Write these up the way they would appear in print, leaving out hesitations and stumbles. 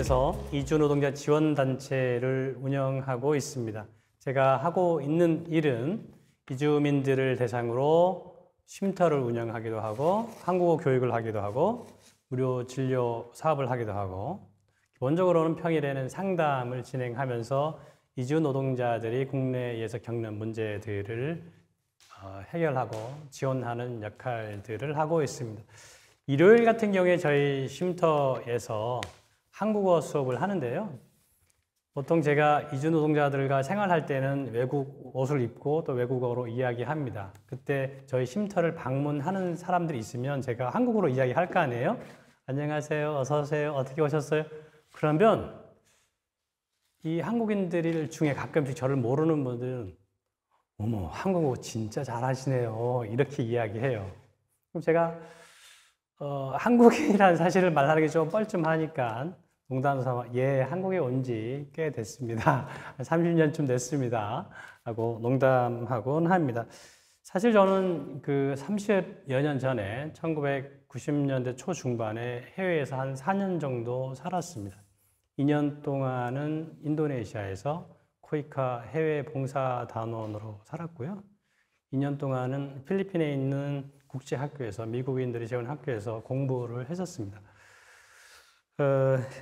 한국에서 이주노동자 지원단체를 운영하고 있습니다. 제가 하고 있는 일은 이주민들을 대상으로 쉼터를 운영하기도 하고 한국어 교육을 하기도 하고 무료 진료 사업을 하기도 하고 기본적으로는 평일에는 상담을 진행하면서 이주 노동자들이 국내에서 겪는 문제들을 해결하고 지원하는 역할들을 하고 있습니다. 일요일 같은 경우에 저희 쉼터에서 한국어 수업을 하는데요. 보통 제가 이주 노동자들과 생활할 때는 외국 옷을 입고 또 외국어로 이야기합니다. 그때 저희 쉼터를 방문하는 사람들이 있으면 제가 한국어로 이야기할 거 아니에요? 안녕하세요, 어서 오세요, 어떻게 오셨어요? 그러면 이 한국인들 중에 가끔씩 저를 모르는 분들은 어머, 한국어 진짜 잘하시네요, 이렇게 이야기해요. 그럼 제가 한국인이라는 사실을 말하는 게 좀 뻘쭘하니까 농담 삼아 예, 한국에 온 지 꽤 됐습니다. 30년쯤 됐습니다. 하고 농담하곤 합니다. 사실 저는 그 30여 년 전에 1990년대 초중반에 해외에서 한 4년 정도 살았습니다. 2년 동안은 인도네시아에서 코이카 해외 봉사단원으로 살았고요. 2년 동안은 필리핀에 있는 국제학교에서 미국인들이 재운 학교에서 공부를 했었습니다.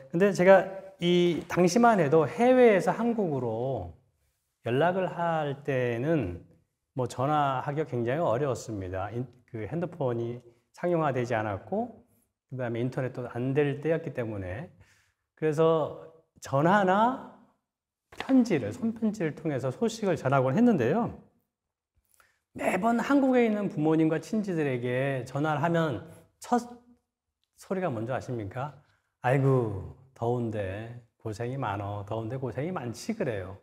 근데 제가 이 당시만 해도 해외에서 한국으로 연락을 할 때는 뭐 전화하기가 굉장히 어려웠습니다. 그 핸드폰이 상용화되지 않았고 그 다음에 인터넷도 안 될 때였기 때문에 그래서 전화나 편지를, 손편지를 통해서 소식을 전하곤 했는데요. 매번 한국에 있는 부모님과 친지들에게 전화를 하면 첫 소리가 뭔지 아십니까? 아이고, 더운데 고생이 많어. 더운데 고생이 많지 그래요.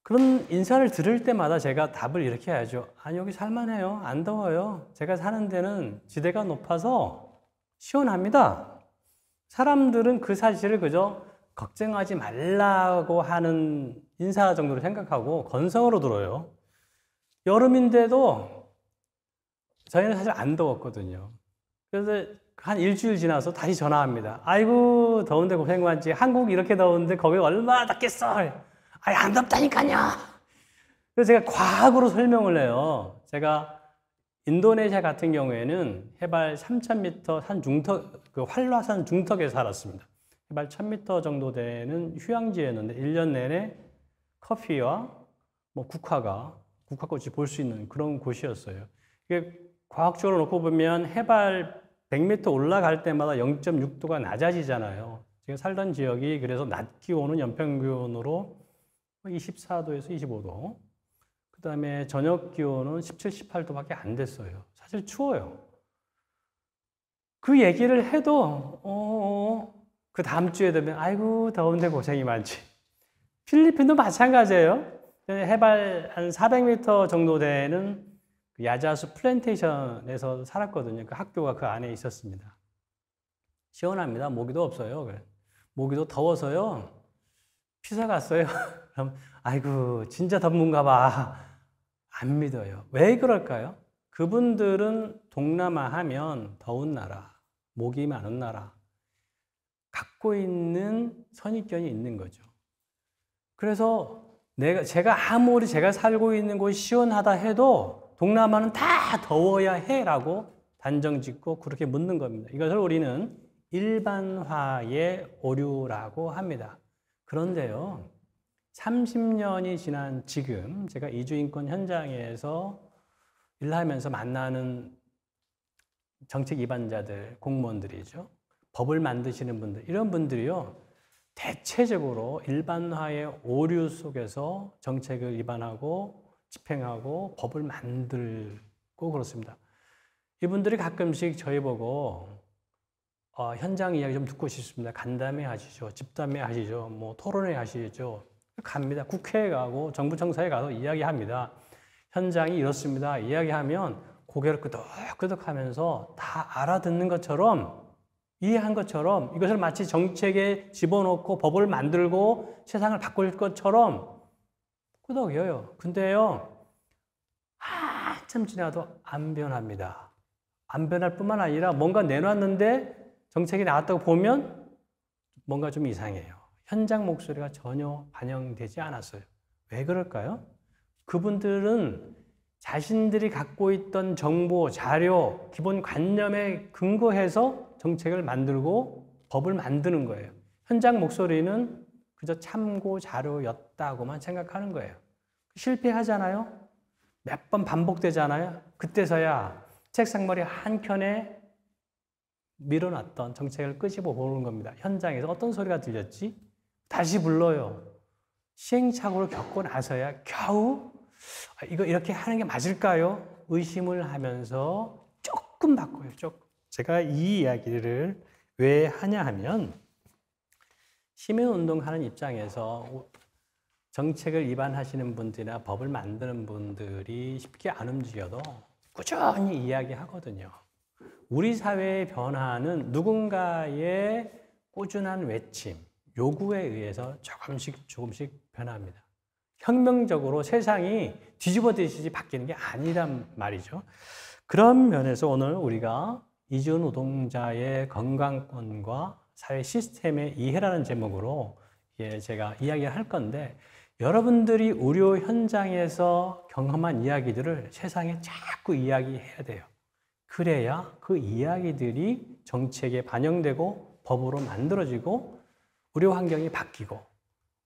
그런 인사를 들을 때마다 제가 답을 이렇게 해야죠. 아니, 여기 살만해요. 안 더워요. 제가 사는 데는 지대가 높아서 시원합니다. 사람들은 그 사실을 그저 걱정하지 말라고 하는 인사 정도로 생각하고 건성으로 들어요. 여름인데도 저희는 사실 안 더웠거든요. 그래서 한 일주일 지나서 다시 전화합니다. 아이고, 더운데 고생 많지. 한국 이렇게 더운데 거기 얼마나 덥겠어. 아니, 안 덥다니까요. 그래서 제가 과학으로 설명을 해요. 제가 인도네시아 같은 경우에는 해발 3,000m 산 중턱, 그 활화산 중턱에 살았습니다. 해발 1,000m 정도 되는 휴양지였는데 1년 내내 커피와 뭐 국화꽃이 볼 수 있는 그런 곳이었어요. 이게 과학적으로 놓고 보면 해발 100m 올라갈 때마다 0.6도가 낮아지잖아요. 제가 살던 지역이 그래서 낮 기온은 연평균으로 24도에서 25도. 그 다음에 저녁 기온은 17, 18도밖에 안 됐어요. 사실 추워요. 그 얘기를 해도 그 다음 주에 되면 아이고 더운데 고생이 많지. 필리핀도 마찬가지예요. 해발 한 400m 정도 되는 야자수 플랜테이션에서 살았거든요. 그 학교가 그 안에 있었습니다. 시원합니다. 모기도 없어요. 모기도 더워서요. 피서 갔어요. 그럼 아이고 진짜 덥은가 봐. 안 믿어요. 왜 그럴까요? 그분들은 동남아 하면 더운 나라, 모기 많은 나라 갖고 있는 선입견이 있는 거죠. 그래서 제가 아무리 제가 살고 있는 곳이 시원하다 해도 동남아는 다 더워야 해라고 단정 짓고 그렇게 묻는 겁니다. 이것을 우리는 일반화의 오류라고 합니다. 그런데요, 30년이 지난 지금 제가 이주인권 현장에서 일하면서 만나는 정책 위반자들, 공무원들이죠. 법을 만드시는 분들, 이런 분들이요, 대체적으로 일반화의 오류 속에서 정책을 위반하고 집행하고 법을 만들고 그렇습니다. 이분들이 가끔씩 저희 보고 현장 이야기 좀 듣고 싶습니다. 간담회 하시죠. 집담회 하시죠. 뭐 토론회 하시죠. 갑니다. 국회에 가고 정부 청사에 가서 이야기합니다. 현장이 이렇습니다. 이야기하면 고개를 끄덕끄덕 하면서 다 알아듣는 것처럼 이해한 것처럼 이것을 마치 정책에 집어넣고 법을 만들고 세상을 바꿀 것처럼 끄덕여요. 근데요, 한참 지나도 안 변합니다. 안 변할 뿐만 아니라 뭔가 내놨는데 정책이 나왔다고 보면 뭔가 좀 이상해요. 현장 목소리가 전혀 반영되지 않았어요. 왜 그럴까요? 그분들은 자신들이 갖고 있던 정보, 자료, 기본 관념에 근거해서 정책을 만들고 법을 만드는 거예요. 현장 목소리는 그저 참고 자료였다고만 생각하는 거예요. 실패하잖아요? 몇 번 반복되잖아요? 그때서야 책상머리 한켠에 밀어놨던 정책을 끄집어 보는 겁니다. 현장에서 어떤 소리가 들렸지? 다시 불러요. 시행착오를 겪고 나서야 겨우 이거 이렇게 하는 게 맞을까요? 의심을 하면서 조금 바꿔요. 조금. 제가 이 이야기를 왜 하냐 하면 시민운동하는 입장에서 정책을 위반하시는 분들이나 법을 만드는 분들이 쉽게 안 움직여도 꾸준히 이야기하거든요. 우리 사회의 변화는 누군가의 꾸준한 외침, 요구에 의해서 조금씩 변합니다. 혁명적으로 세상이 뒤집어지듯이 바뀌는 게 아니란 말이죠. 그런 면에서 오늘 우리가 이주 노동자의 건강권과 사회 시스템의 이해라는 제목으로 제가 이야기를 할 건데 여러분들이 의료 현장에서 경험한 이야기들을 세상에 자꾸 이야기해야 돼요. 그래야 그 이야기들이 정책에 반영되고 법으로 만들어지고 의료 환경이 바뀌고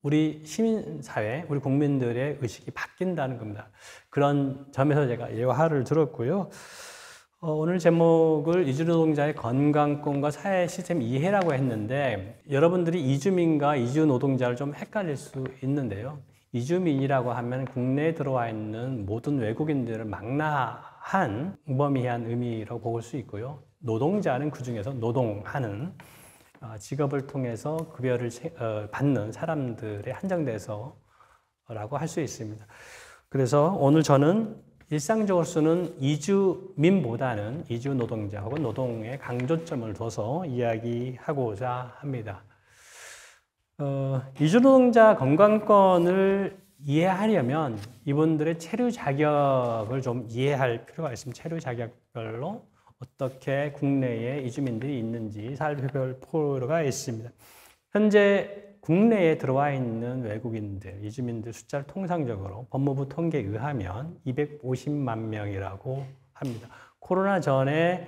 우리 시민사회, 우리 국민들의 의식이 바뀐다는 겁니다. 그런 점에서 제가 이 화를 들었고요. 오늘 제목을 이주노동자의 건강권과 사회 시스템 이해라고 했는데 여러분들이 이주민과 이주노동자를 좀 헷갈릴 수 있는데요. 이주민이라고 하면 국내에 들어와 있는 모든 외국인들을 망라한 무범위한 의미라고 볼 수 있고요. 노동자는 그중에서 노동하는 직업을 통해서 급여를 받는 사람들에 한정돼서라고 할 수 있습니다. 그래서 오늘 저는 일상적으로 쓰는 이주민보다는 이주노동자 혹은 노동의 강조점을 둬서 이야기하고자 합니다. 이주노동자 건강권을 이해하려면 이분들의 체류 자격을 좀 이해할 필요가 있습니다. 체류 자격별로 어떻게 국내에 이주민들이 있는지 살펴볼 필요가 있습니다. 현재 국내에 들어와 있는 외국인들, 이주민들 숫자를 통상적으로 법무부 통계에 의하면 250만 명이라고 합니다. 코로나 전에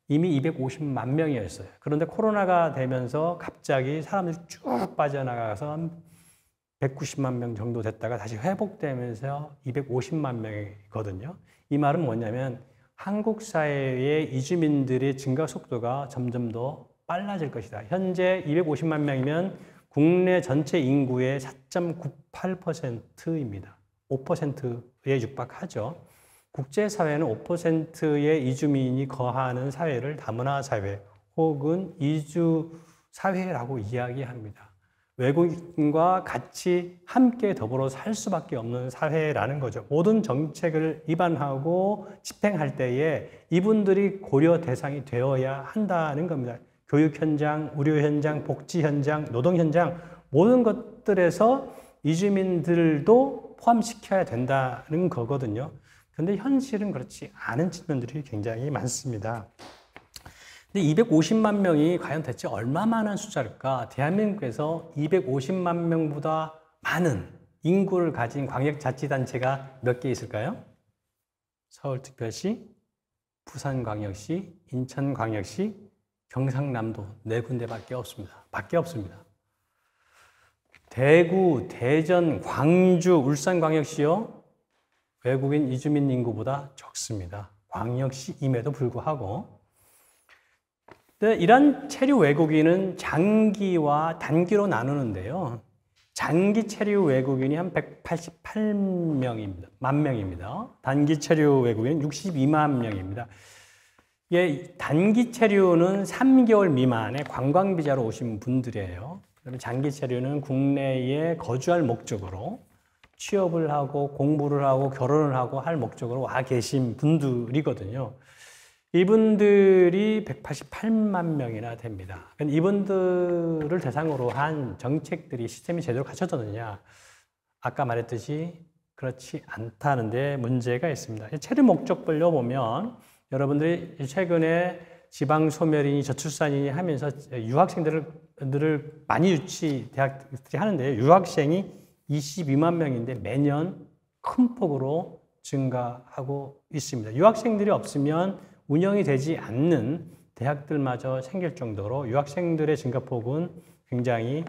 이미 250만 명이었어요. 그런데 코로나가 되면서 갑자기 사람들이 쭉 빠져나가서 한 190만 명 정도 됐다가 다시 회복되면서 250만 명이거든요. 이 말은 뭐냐면 한국 사회의 이주민들의 증가 속도가 점점 더 빨라질 것이다. 현재 250만 명이면 국내 전체 인구의 4.98%입니다. 5%에 육박하죠. 국제사회는 5%의 이주민이 거하는 사회를 다문화 사회 혹은 이주 사회라고 이야기합니다. 외국인과 같이 함께 더불어 살 수밖에 없는 사회라는 거죠. 모든 정책을 위반하고 집행할 때에 이분들이 고려 대상이 되어야 한다는 겁니다. 교육 현장, 의료 현장, 복지 현장, 노동 현장 모든 것들에서 이주민들도 포함시켜야 된다는 거거든요. 그런데 현실은 그렇지 않은 측면들이 굉장히 많습니다. 근데 250만 명이 과연 대체 얼마 많은 숫자일까? 대한민국에서 250만 명보다 많은 인구를 가진 광역자치단체가 몇 개 있을까요? 서울특별시, 부산광역시, 인천광역시, 경상남도 4군데밖에 없습니다. 대구, 대전, 광주, 울산광역시요. 외국인 이주민 인구보다 적습니다. 광역시임에도 불구하고. 이런 체류 외국인은 장기와 단기로 나누는데요. 장기 체류 외국인이 한 188명입니다. 만 명입니다. 단기 체류 외국인 62만 명입니다. 단기 체류는 3개월 미만의 관광비자로 오신 분들이에요. 그다음에 장기 체류는 국내에 거주할 목적으로 취업을 하고 공부를 하고 결혼을 하고 할 목적으로 와 계신 분들이거든요. 이분들이 188만 명이나 됩니다. 이분들을 대상으로 한 정책들이 시스템이 제대로 갖춰졌느냐? 아까 말했듯이 그렇지 않다는 데 문제가 있습니다. 체류 목적별로 보면 여러분들이 최근에 지방 소멸이니 저출산이니 하면서 유학생들을 많이 대학들이 하는데요. 유학생이 22만 명인데 매년 큰 폭으로 증가하고 있습니다. 유학생들이 없으면 운영이 되지 않는 대학들마저 생길 정도로 유학생들의 증가폭은 굉장히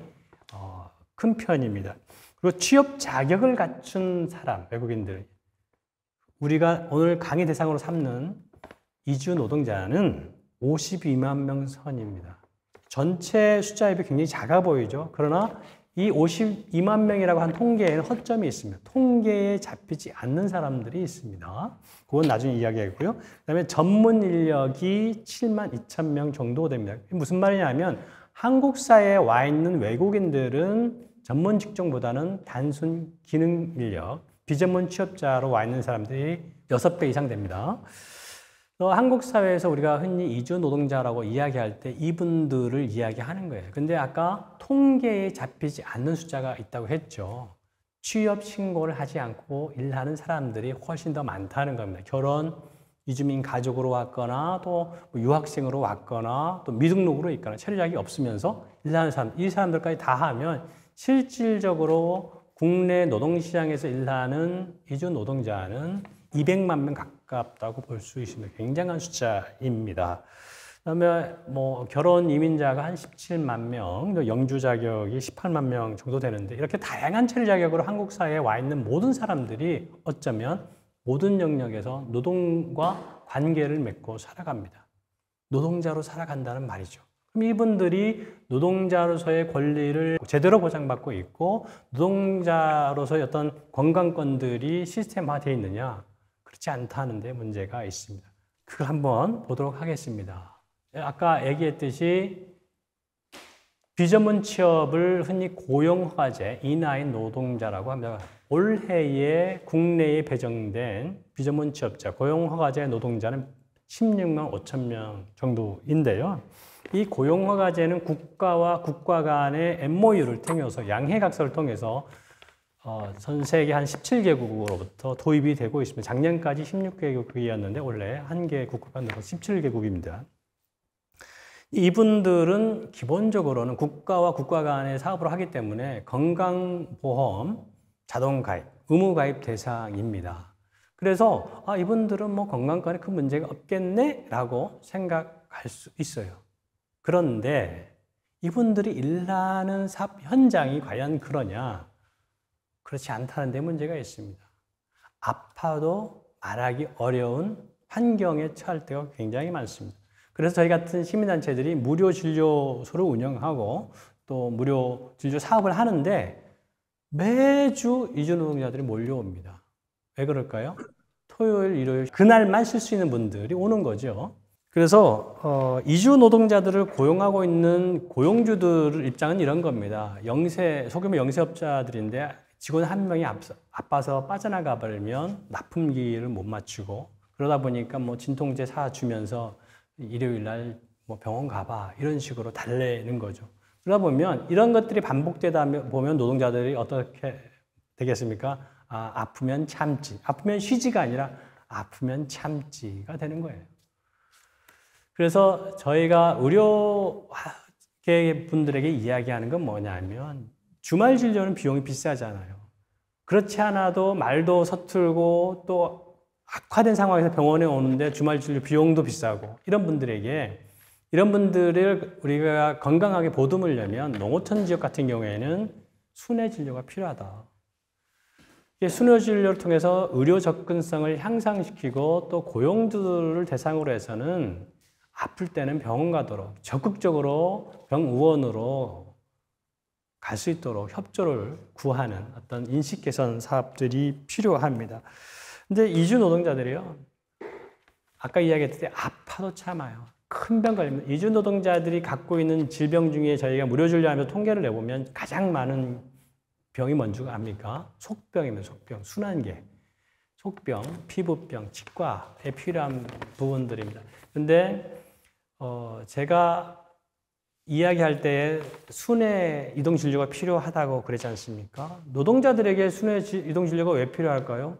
큰 편입니다. 그리고 취업 자격을 갖춘 사람, 외국인들. 우리가 오늘 강의 대상으로 삼는 이주 노동자는 52만 명 선입니다. 전체 숫자에 비해 굉장히 작아 보이죠. 그러나 이 52만 명이라고 한 통계에는 허점이 있습니다. 통계에 잡히지 않는 사람들이 있습니다. 그건 나중에 이야기하고요. 그 다음에 전문 인력이 7만 2천 명 정도 됩니다. 무슨 말이냐면 한국 사회에 와 있는 외국인들은 전문 직종보다는 단순 기능 인력, 비전문 취업자로 와 있는 사람들이 6배 이상 됩니다. 한국 사회에서 우리가 흔히 이주 노동자라고 이야기할 때 이분들을 이야기하는 거예요. 근데 아까 통계에 잡히지 않는 숫자가 있다고 했죠. 취업 신고를 하지 않고 일하는 사람들이 훨씬 더 많다는 겁니다. 결혼, 이주민 가족으로 왔거나 또 유학생으로 왔거나 또 미등록으로 있거나 체류 자격이 없으면서 일하는 사람, 이 사람들까지 다 하면 실질적으로 국내 노동시장에서 일하는 이주 노동자는 200만 명 가깝다고 볼 수 있습니다. 굉장한 숫자입니다. 그다음에 결혼 이민자가 한 17만 명, 또 영주 자격이 18만 명 정도 되는데 이렇게 다양한 체류 자격으로 한국 사회에 와 있는 모든 사람들이 어쩌면 모든 영역에서 노동과 관계를 맺고 살아갑니다. 노동자로 살아간다는 말이죠. 그럼 이분들이 노동자로서의 권리를 제대로 보장받고 있고 노동자로서의 어떤 건강권들이 시스템화되어 있느냐? 그렇지 않다는 데 문제가 있습니다. 그거 한번 보도록 하겠습니다. 아까 얘기했듯이 비전문 취업을 흔히 고용허가제, 인하인 노동자라고 합니다. 올해에 국내에 배정된 비전문 취업자, 고용허가제 노동자는 16만 5천 명 정도인데요. 이 고용허가제는 국가와 국가 간의 MOU를 통해서 양해각서를 통해서 전 세계 한 17개국으로부터 도입이 되고 있습니다. 작년까지 16개국이었는데 원래 한 개 국가가 늘어서 17개국입니다. 이분들은 기본적으로는 국가와 국가 간의 사업을 하기 때문에 건강보험, 자동가입, 의무가입 대상입니다. 그래서 이분들은 건강권에 큰 문제가 없겠네라고 생각할 수 있어요. 그런데 이분들이 일하는 사업 현장이 과연 그러냐? 그렇지 않다는 데 문제가 있습니다. 아파도 말하기 어려운 환경에 처할 때가 굉장히 많습니다. 그래서 저희 같은 시민단체들이 무료 진료소를 운영하고 또 무료 진료 사업을 하는데 매주 이주 노동자들이 몰려옵니다. 왜 그럴까요? 토요일, 일요일 그날만 쉴 수 있는 분들이 오는 거죠. 그래서 이주 노동자들을 고용하고 있는 고용주들 입장은 이런 겁니다. 소규모 영세업자들인데 직원 한 명이 아파서 빠져나가 버리면 납품기를 못 맞추고 그러다 보니까 진통제 사주면서 일요일 날 병원 가봐 이런 식으로 달래는 거죠. 그러다 보면 이런 것들이 반복되다 보면 노동자들이 어떻게 되겠습니까? 아프면 참지. 아프면 쉬지가 아니라 아프면 참지가 되는 거예요. 그래서 저희가 의료계 분들에게 이야기하는 건 뭐냐면 주말 진료는 비용이 비싸잖아요. 그렇지 않아도 말도 서툴고 또 악화된 상황에서 병원에 오는데 주말 진료 비용도 비싸고 이런 분들을 우리가 건강하게 보듬으려면 농어촌 지역 같은 경우에는 순회 진료가 필요하다. 순회 진료를 통해서 의료 접근성을 향상시키고 또 고용주들을 대상으로 해서는 아플 때는 병원 가도록 적극적으로 병의원으로 갈 수 있도록 협조를 구하는 어떤 인식 개선 사업들이 필요합니다. 근데 이주 노동자들이요. 아까 이야기했듯이 아파도 참아요. 큰 병 걸리면 이주 노동자들이 갖고 있는 질병 중에 저희가 무료 진료하면서 통계를 내보면 가장 많은 병이 뭔지 압니까? 속병입니다. 속병, 순환계. 속병, 피부병, 치과에 필요한 부분들입니다. 근데 제가 이야기할 때 순회 이동 진료가 필요하다고 그러지 않습니까? 노동자들에게 순회 이동 진료가 왜 필요할까요?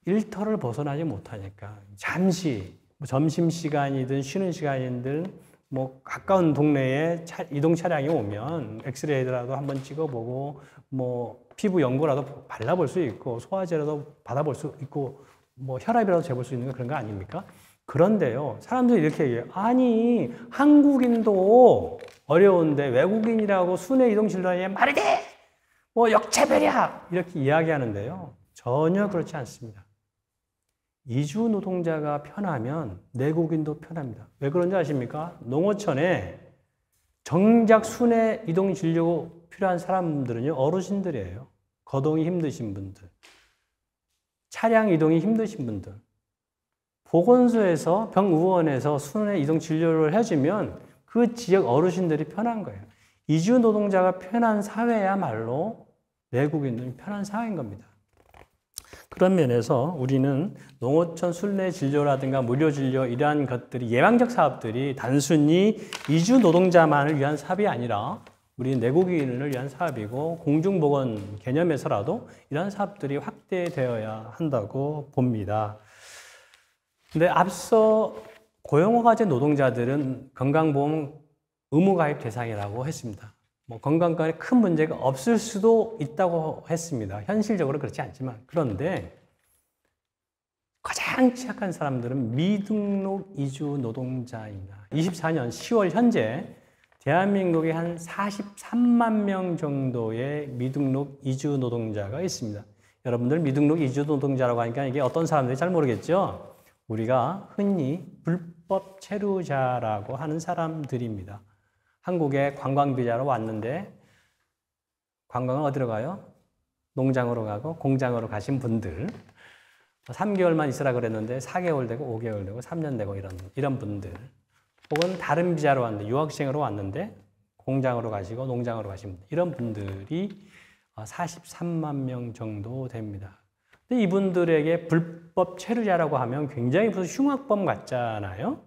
일터를 벗어나지 못하니까 잠시 뭐 점심시간이든 쉬는 시간이든 뭐 가까운 동네에 이동 차량이 오면 엑스레이라도 한번 찍어보고 뭐 피부 연고라도 발라볼 수 있고 소화제라도 받아볼 수 있고 뭐 혈압이라도 재볼 수 있는 그런 거 아닙니까? 그런데요, 사람들이 이렇게 얘기해요. 아니, 한국인도 어려운데 외국인이라고 순회 이동 진료에 말이 돼! 뭐 역차별이야! 이렇게 이야기하는데요. 전혀 그렇지 않습니다. 이주 노동자가 편하면 내국인도 편합니다. 왜 그런지 아십니까? 농어촌에 정작 순회 이동 진료 필요한 사람들은요, 어르신들이에요. 거동이 힘드신 분들, 차량 이동이 힘드신 분들. 보건소에서 병의원에서 순회 이동 진료를 해주면 그 지역 어르신들이 편한 거예요. 이주 노동자가 편한 사회야말로 내국인들이 편한 사회인 겁니다. 그런 면에서 우리는 농어촌 순회 진료라든가 무료 진료 이러한 것들이 예방적 사업들이 단순히 이주 노동자만을 위한 사업이 아니라 우리 내국인을 위한 사업이고 공중보건 개념에서라도 이러한 사업들이 확대되어야 한다고 봅니다. 근데 앞서 고용허가제 노동자들은 건강보험 의무가입 대상이라고 했습니다. 뭐 건강관에 큰 문제가 없을 수도 있다고 했습니다. 현실적으로 그렇지 않지만. 그런데 가장 취약한 사람들은 미등록 이주 노동자입니다. 24년 10월 현재 대한민국에 한 43만 명 정도의 미등록 이주 노동자가 있습니다. 여러분들 미등록 이주 노동자라고 하니까 이게 어떤 사람들이 잘 모르겠죠? 우리가 흔히 불법 체류자라고 하는 사람들입니다. 한국에 관광비자로 왔는데 관광은 어디로 가요? 농장으로 가고 공장으로 가신 분들, 3개월만 있으라 그랬는데 4개월 되고 5개월 되고 3년 되고 이런 분들, 혹은 다른 비자로 왔는데 유학생으로 왔는데 공장으로 가시고 농장으로 가신 분들, 이런 분들이 43만 명 정도 됩니다. 근데 이분들에게 불법 체류자라고 하면 굉장히 무슨 흉악범 같잖아요.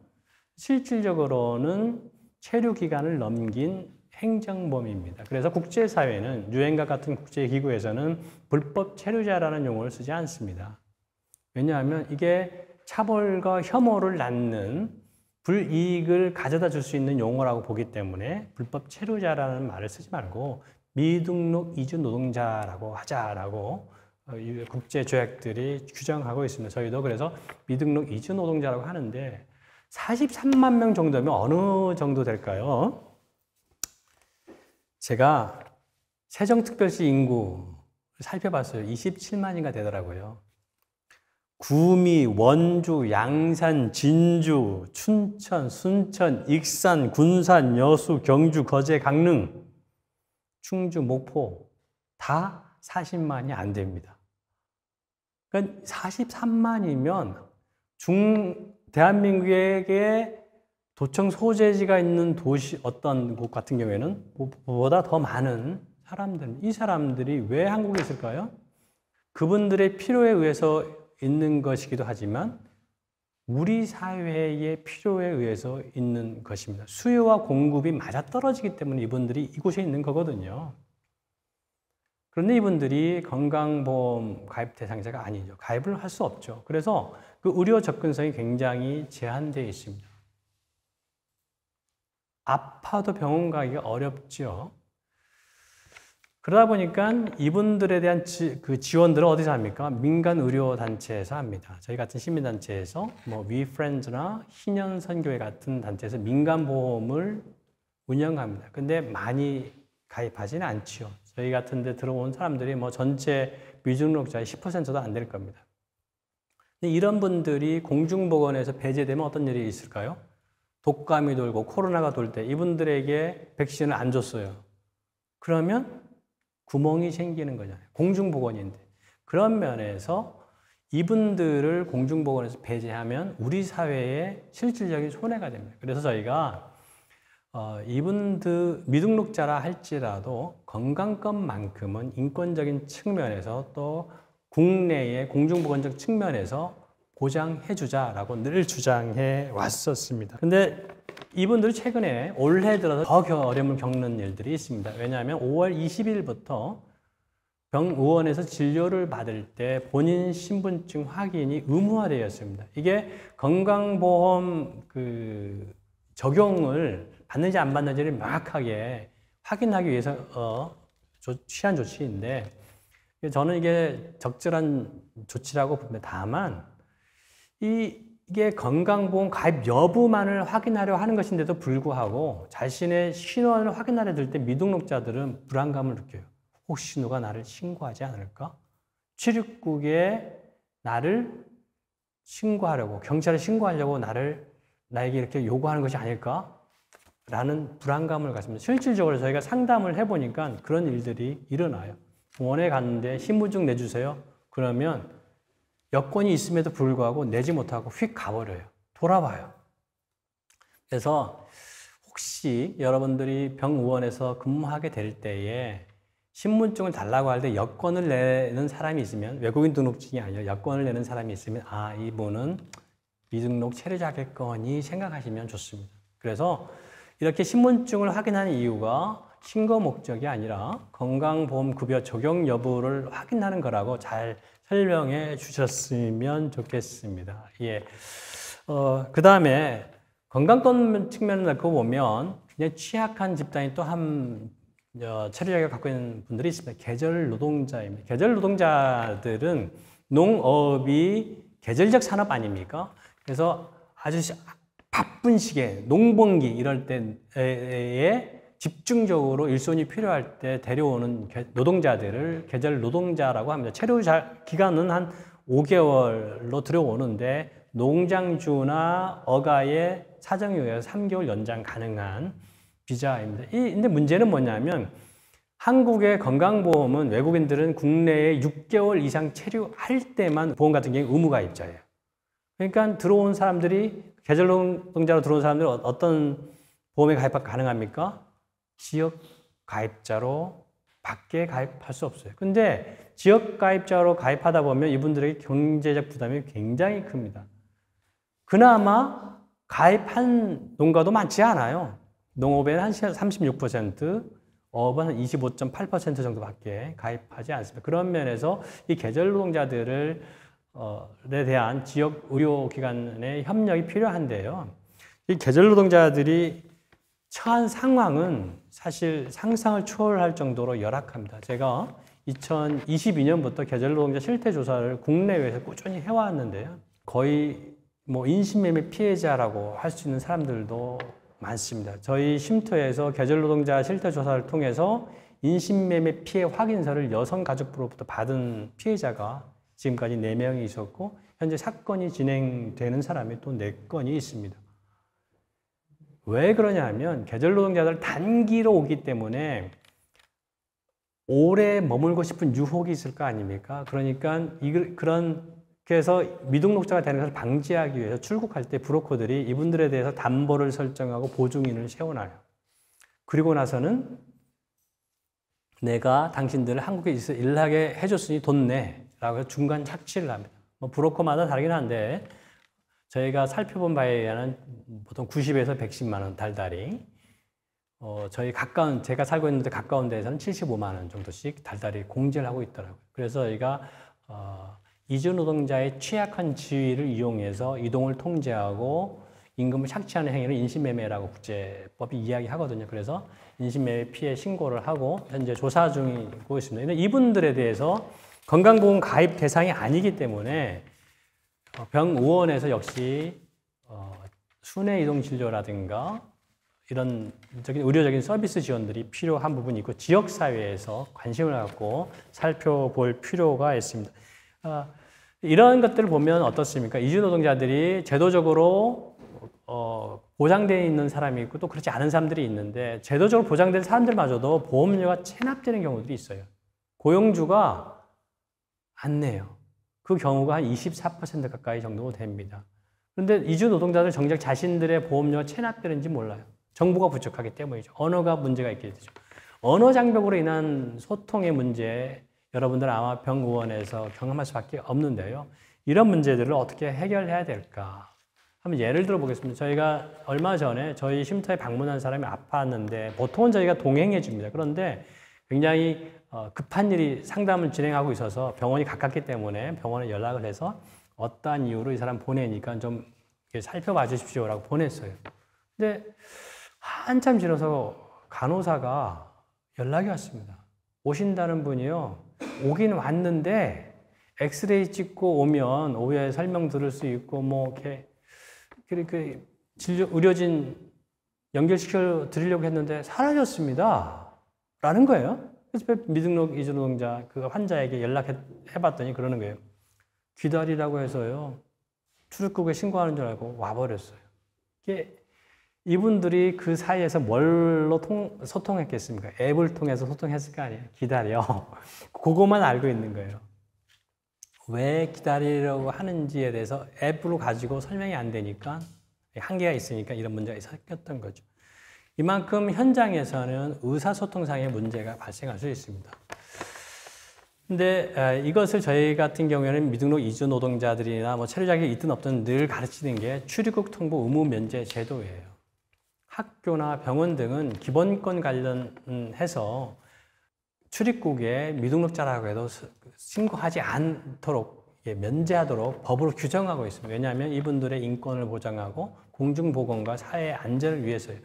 실질적으로는 체류 기간을 넘긴 행정범입니다. 그래서 국제사회는 유엔과 같은 국제기구에서는 불법 체류자라는 용어를 쓰지 않습니다. 왜냐하면 이게 차별과 혐오를 낳는 불이익을 가져다 줄 수 있는 용어라고 보기 때문에 불법 체류자라는 말을 쓰지 말고 미등록 이주 노동자라고 하자라고 국제 조약들이 규정하고 있습니다. 저희도 그래서 미등록 이주 노동자라고 하는데 43만 명 정도면 어느 정도 될까요? 제가 세종특별시 인구 살펴봤어요. 27만인가 되더라고요. 구미, 원주, 양산, 진주, 춘천, 순천, 익산, 군산, 여수, 경주, 거제, 강릉, 충주, 목포 다 40만이 안 됩니다. 그러니까 43만이면 대한민국에 도청 소재지가 있는 도시 어떤 곳 같은 경우에는 보다 더 많은 사람들, 이 사람들이 왜 한국에 있을까요? 그분들의 필요에 의해서 있는 것이기도 하지만 우리 사회의 필요에 의해서 있는 것입니다. 수요와 공급이 맞아떨어지기 때문에 이분들이 이곳에 있는 거거든요. 그런데 이분들이 건강보험 가입 대상자가 아니죠. 가입을 할 수 없죠. 그래서 그 의료 접근성이 굉장히 제한되어 있습니다. 아파도 병원 가기가 어렵죠. 그러다 보니까 이분들에 대한 그 지원들은 어디서 합니까? 민간 의료 단체에서 합니다. 저희 같은 시민단체에서 뭐 위프렌즈나 희년선교회 같은 단체에서 민간 보험을 운영합니다. 근데 많이 가입하지는 않죠. 저희 같은 데 들어온 사람들이 뭐 전체 미등록자의 10%도 안 될 겁니다. 근데 이런 분들이 공중보건에서 배제되면 어떤 일이 있을까요? 독감이 돌고 코로나가 돌 때 이분들에게 백신을 안 줬어요. 그러면 구멍이 생기는 거잖아요. 공중보건인데. 그런 면에서 이분들을 공중보건에서 배제하면 우리 사회에 실질적인 손해가 됩니다. 그래서 저희가 이분들 미등록자라 할지라도 건강권만큼은 인권적인 측면에서 또 국내의 공중보건적 측면에서 보장해주자라고 늘 주장해 왔었습니다. 근데 이분들이 최근에 올해 들어서 더 어려움을 겪는 일들이 있습니다. 왜냐하면 5월 20일부터 병의원에서 진료를 받을 때 본인 신분증 확인이 의무화되었습니다. 이게 건강보험 적용을 받는지 안 받는지를 명확하게 확인하기 위해서 취한 조치인데, 저는 이게 적절한 조치라고 봅니다. 다만 이게 건강보험 가입 여부만을 확인하려 하는 것인데도 불구하고 자신의 신원을 확인하려 들 때 미등록자들은 불안감을 느껴요. 혹시 누가 나를 신고하지 않을까? 출입국에 나를 신고하려고, 경찰에 신고하려고 나에게 이렇게 요구하는 것이 아닐까? 라는 불안감을 갖습니다. 실질적으로 저희가 상담을 해보니까 그런 일들이 일어나요. 병원에 갔는데 신분증 내주세요. 그러면 여권이 있음에도 불구하고 내지 못하고 휙 가버려요. 돌아와요. 그래서 혹시 여러분들이 병의원에서 근무하게 될 때에 신분증을 달라고 할 때 여권을 내는 사람이 있으면, 외국인 등록증이 아니라 여권을 내는 사람이 있으면 이분은 미등록 체류자겠거니 생각하시면 좋습니다. 그래서 이렇게 신분증을 확인하는 이유가 신고 목적이 아니라 건강보험급여 적용 여부를 확인하는 거라고 잘 설명해 주셨으면 좋겠습니다. 예. 그 다음에 건강권 측면을 놓고 보면 그냥 취약한 집단이 또 체류자격을 갖고 있는 분들이 있습니다. 계절 노동자입니다. 계절 노동자들은 농업이 계절적 산업 아닙니까? 그래서 아주 바쁜 시기에 농번기 이럴 때에 집중적으로 일손이 필요할 때 데려오는 노동자들을 계절 노동자라고 합니다. 체류 기간은 한 5개월로 들어오는데 농장주나 어가의 사정에 의해서 3개월 연장 가능한 비자입니다. 근데 문제는 뭐냐면 한국의 건강보험은 외국인들은 국내에 6개월 이상 체류할 때만 보험 같은 경우에 의무가입자예요. 그러니까 들어온 사람들이, 계절 노동자로 들어온 사람들은 어떤 보험에 가입 가능합니까? 지역 가입자로 밖에 가입할 수 없어요. 근데 지역 가입자로 가입하다 보면 이분들에게 경제적 부담이 굉장히 큽니다. 그나마 가입한 농가도 많지 않아요. 농업에는 한 36%, 어업은 한 25.8% 정도밖에 가입하지 않습니다. 그런 면에서 이 계절 노동자들에 대한 지역 의료기관의 협력이 필요한데요. 이 계절 노동자들이 처한 상황은 사실 상상을 초월할 정도로 열악합니다. 제가 2022년부터 계절 노동자 실태 조사를 국내외에서 꾸준히 해왔는데요. 거의 인신매매 피해자라고 할 수 있는 사람들도 많습니다. 저희 쉼터에서 계절 노동자 실태 조사를 통해서 인신매매 피해 확인서를 여성가족부로부터 받은 피해자가 지금까지 4명이 있었고, 현재 사건이 진행되는 사람이 또 4건이 있습니다. 왜 그러냐 하면 계절 노동자들 단기로 오기 때문에 오래 머물고 싶은 유혹이 있을 거 아닙니까? 그러니까 그래서 미등록자가 되는 것을 방지하기 위해서 출국할 때 브로커들이 이분들에 대해서 담보를 설정하고 보증인을 세워놔요. 그리고 나서는 내가 당신들을 한국에 있어 일하게 해줬으니 돈 내 라고 해서 중간 착취를 합니다. 브로커마다 다르긴 한데 저희가 살펴본 바에 의하면 보통 90에서 110만 원 달달이, 제가 살고 있는 데 가까운 데에서는 75만 원 정도씩 달달이 공제를 하고 있더라고요. 그래서 저희가 이주 노동자의 취약한 지위를 이용해서 이동을 통제하고 임금을 착취하는 행위를 인신매매라고 국제법이 이야기하거든요. 그래서 인신매매 피해 신고를 하고 현재 조사 중이고 있습니다. 이분들에 대해서 건강보험 가입 대상이 아니기 때문에 병의원에서 역시 순회 이동 진료라든가 이런 의료적인 서비스 지원들이 필요한 부분이 있고, 지역사회에서 관심을 갖고 살펴볼 필요가 있습니다. 이런 것들을 보면 어떻습니까? 이주 노동자들이 제도적으로 보장되어 있는 사람이 있고 또 그렇지 않은 사람들이 있는데, 제도적으로 보장된 사람들마저도 보험료가 체납되는 경우들이 있어요. 고용주가 안 내요. 그 경우가 한 24% 가까이 정도 됩니다. 그런데 이주 노동자들 정작 자신들의 보험료가 체납되는지 몰라요. 정보가 부족하기 때문이죠. 언어가 문제가 있게 되죠. 언어 장벽으로 인한 소통의 문제, 여러분들은 아마 병의원에서 경험할 수밖에 없는데요. 이런 문제들을 어떻게 해결해야 될까? 한번 예를 들어 보겠습니다. 저희가 얼마 전에 저희 쉼터에 방문한 사람이 아팠는데 보통은 저희가 동행해 줍니다. 그런데 굉장히 급한 일이 상담을 진행하고 있어서 병원이 가깝기 때문에 병원에 연락을 해서 어떠한 이유로 이 사람 보내니까 좀 살펴봐 주십시오라고 보냈어요. 근데 한참 지나서 간호사가 연락이 왔습니다. 오신다는 분이요. 오긴 왔는데 엑스레이 찍고 오면 오후에 설명 들을 수 있고 뭐 이렇게 의료진 연결시켜 드리려고 했는데 사라졌습니다. 라는 거예요. 그래서 미등록 이주 노동자 그 환자에게 연락해 봤더니 그러는 거예요. 기다리라고 해서요. 출입국에 신고하는 줄 알고 와버렸어요. 이분들이 그 사이에서 뭘로 소통했겠습니까? 앱을 통해서 소통했을 거 아니에요. 기다려. 그것만 알고 있는 거예요. 왜 기다리려고 하는지에 대해서 앱으로 가지고 설명이 안 되니까 한계가 있으니까 이런 문제가 생겼던 거죠. 이만큼 현장에서는 의사소통상의 문제가 발생할 수 있습니다. 근데 이것을 저희 같은 경우에는 미등록 이주 노동자들이나 뭐 체류 자격이 있든 없든 늘 가르치는 게 출입국 통보 의무 면제 제도예요. 학교나 병원 등은 기본권 관련해서 출입국에 미등록자라고 해도 신고하지 않도록 면제하도록 법으로 규정하고 있습니다. 왜냐하면 이분들의 인권을 보장하고 공중보건과 사회 안전을 위해서요.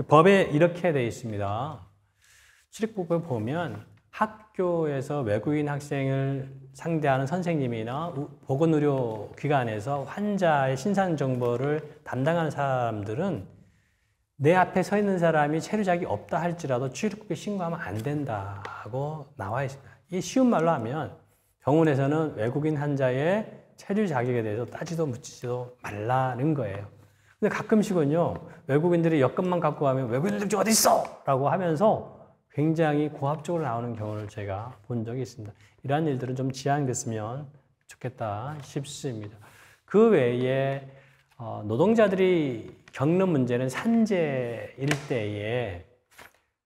법에 이렇게 되어 있습니다. 출입국을 보면 학교에서 외국인 학생을 상대하는 선생님이나 보건의료기관에서 환자의 신상 정보를 담당하는 사람들은 내 앞에 서 있는 사람이 체류자격이 없다 할지라도 출입국에 신고하면 안 된다고 나와 있습니다. 이 쉬운 말로 하면 병원에서는 외국인 환자의 체류 자격에 대해서 따지도 묻지도 말라는 거예요. 근데 가끔씩은요, 외국인들이 여권만 갖고 가면 외국인들 어디 있어? 라고 하면서 굉장히 고압적으로 나오는 경우를 제가 본 적이 있습니다. 이러한 일들은 좀 지양됐으면 좋겠다 싶습니다. 그 외에 노동자들이 겪는 문제는 산재일 때에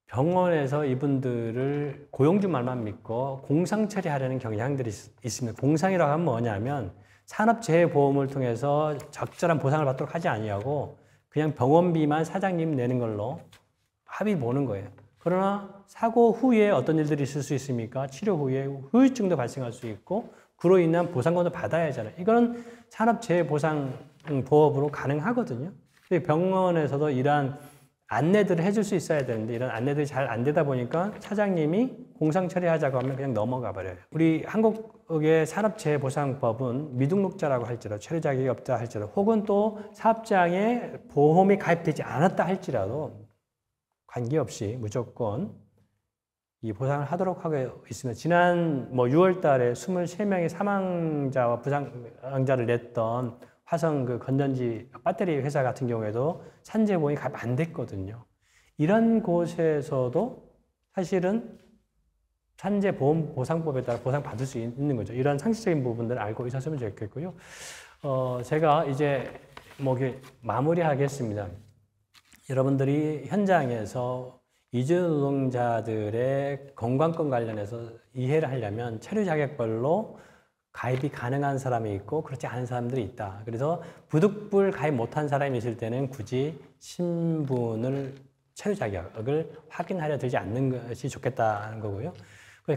병원에서 이분들을 고용주 말만 믿고 공상 처리하려는 경향들이 있습니다. 공상이라고 하면 뭐냐면 산업재해보험을 통해서 적절한 보상을 받도록 하지 아니하고 그냥 병원비만 사장님 내는 걸로 합의 보는 거예요. 그러나 사고 후에 어떤 일들이 있을 수 있습니까? 치료 후에 후유증도 발생할 수 있고 그로 인한 보상금도 받아야 하잖아요. 이거는 산업재해보상보험으로 가능하거든요. 병원에서도 이러한 안내들을 해줄 수 있어야 되는데 이런 안내들이 잘 안 되다 보니까 사장님이 공상 처리하자고 하면 그냥 넘어가 버려요. 우리 한국의 산업재해보상법은 미등록자라고 할지라도 체류 자격이 없다 할지라도 혹은 또 사업장에 보험이 가입되지 않았다 할지라도 관계없이 무조건 이 보상을 하도록 하고 있습니다. 지난 6월 달에 23명의 사망자와 부상자를 냈던 화성 그 건전지 배터리 회사 같은 경우에도 산재보험이 가입 안 됐거든요. 이런 곳에서도 사실은 산재보험 보상법에 따라 보상받을 수 있는 거죠. 이런 상식적인 부분들을 알고 있었으면 좋겠고요. 제가 이제 마무리하겠습니다. 여러분들이 현장에서 이주 노동자들의 건강권 관련해서 이해를 하려면 체류 자격별로 가입이 가능한 사람이 있고 그렇지 않은 사람들이 있다. 그래서 부득불 가입 못한 사람이 있을 때는 굳이 신분을 체류 자격을 확인하려 들지 않는 것이 좋겠다는 거고요.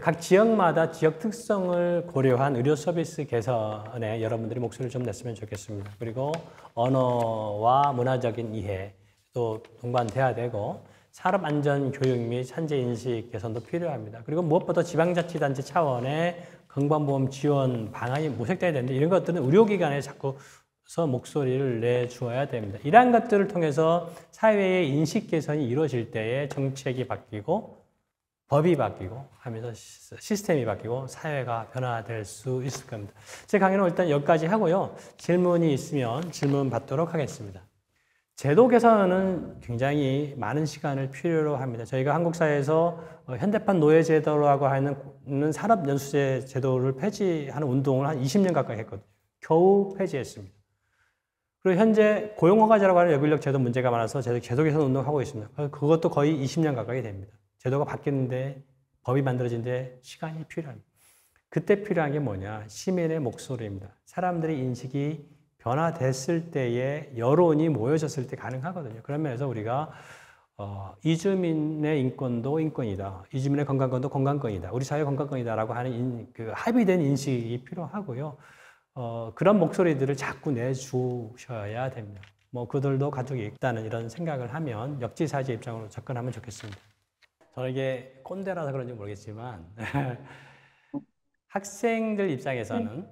각 지역마다 지역 특성을 고려한 의료 서비스 개선에 여러분들이 목소리를 좀 냈으면 좋겠습니다. 그리고 언어와 문화적인 이해도 동반돼야 되고 산업안전교육 및 산재인식 개선도 필요합니다. 그리고 무엇보다 지방자치단체 차원의 건강보험 지원 방안이 모색돼야 되는데 이런 것들은 의료기관에 자꾸서 목소리를 내주어야 됩니다. 이러한 것들을 통해서 사회의 인식 개선이 이루어질 때에 정책이 바뀌고 법이 바뀌고 하면서 시스템이 바뀌고 사회가 변화될 수 있을 겁니다. 제 강의는 일단 여기까지 하고요. 질문이 있으면 질문 받도록 하겠습니다. 제도 개선은 굉장히 많은 시간을 필요로 합니다. 저희가 한국 사회에서 현대판 노예제도라고 하는 산업연수제 제도를 폐지하는 운동을 한 20년 가까이 했거든요. 겨우 폐지했습니다. 그리고 현재 고용허가제라고 하는 여기력 제도 문제가 많아서 제도 개선 운동을 하고 있습니다. 그것도 거의 20년 가까이 됩니다. 제도가 바뀌는데 법이 만들어지는데 시간이 필요합니다. 그때 필요한 게 뭐냐? 시민의 목소리입니다. 사람들의 인식이 변화됐을 때에 여론이 모여졌을 때 가능하거든요. 그런 면에서 우리가 이주민의 인권도 인권이다. 이주민의 건강권도 건강권이다. 우리 사회 건강권이다라고 하는 그 합의된 인식이 필요하고요. 그런 목소리들을 자꾸 내주셔야 됩니다. 뭐 그들도 가족이 있다는 이런 생각을 하면 역지사지 입장으로 접근하면 좋겠습니다. 저는 이게 꼰대라서 그런지 모르겠지만 학생들 입장에서는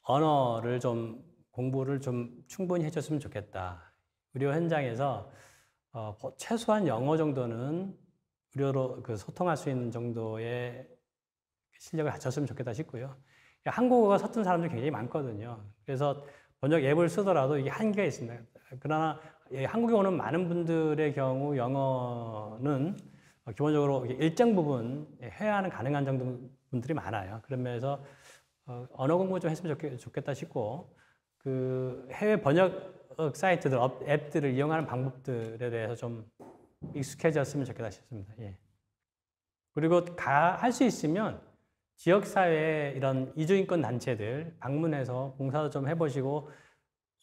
언어를 좀 공부를 좀 충분히 해줬으면 좋겠다. 의료 현장에서 최소한 영어 정도는 의료로 소통할 수 있는 정도의 실력을 갖췄으면 좋겠다 싶고요. 한국어가 서툰 사람들이 굉장히 많거든요. 그래서 번역 앱을 쓰더라도 이게 한계가 있습니다. 그러나 한국에 오는 많은 분들의 경우 영어는 기본적으로 일정 부분 회화는 가능한 정도 분들이 많아요. 그러면서 언어 공부 좀 했으면 좋겠다 싶고, 그 해외 번역 사이트들, 앱들을 이용하는 방법들에 대해서 좀 익숙해졌으면 좋겠다 싶습니다. 예. 그리고 할 수 있으면 지역사회 이런 이주인권 단체들 방문해서 봉사도 좀 해보시고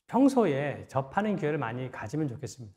평소에 접하는 기회를 많이 가지면 좋겠습니다.